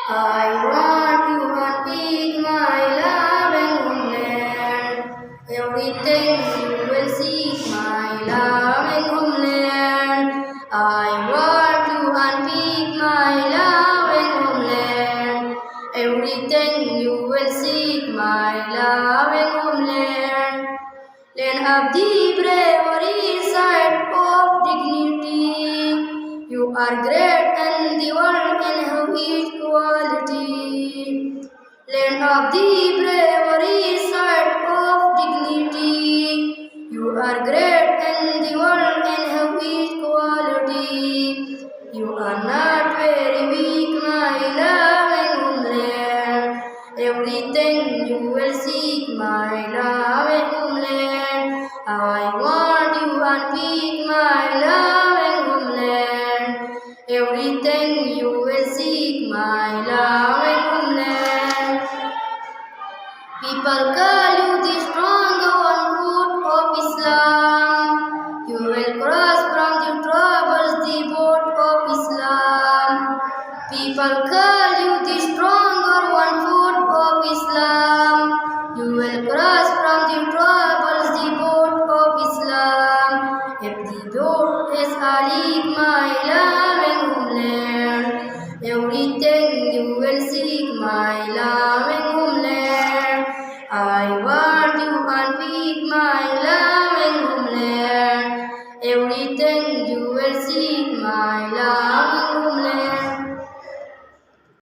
I want to unpick my loving homeland. Everything you will see, my loving homeland. I want to unpick my loving homeland. Everything you will see, my loving homeland. Land of the bravery, side of dignity. You are great and the world can have equality. Land of the bravery, side of dignity. You are great and the world can have equality. You are not very weak, my loving homeland. Everything you will seek, my loving homeland. I want you unpick my loving homeland. Everything you will seek, my loving homeland. People call you the strong one foot of Islam. You will cross from the troubles, the boat of Islam. People call you the stronger one foot of Islam. You will cross from the troubles, the boat of Islam. If the boat is Ali, my loving homeland, everything you will seek, my loving homeland. I want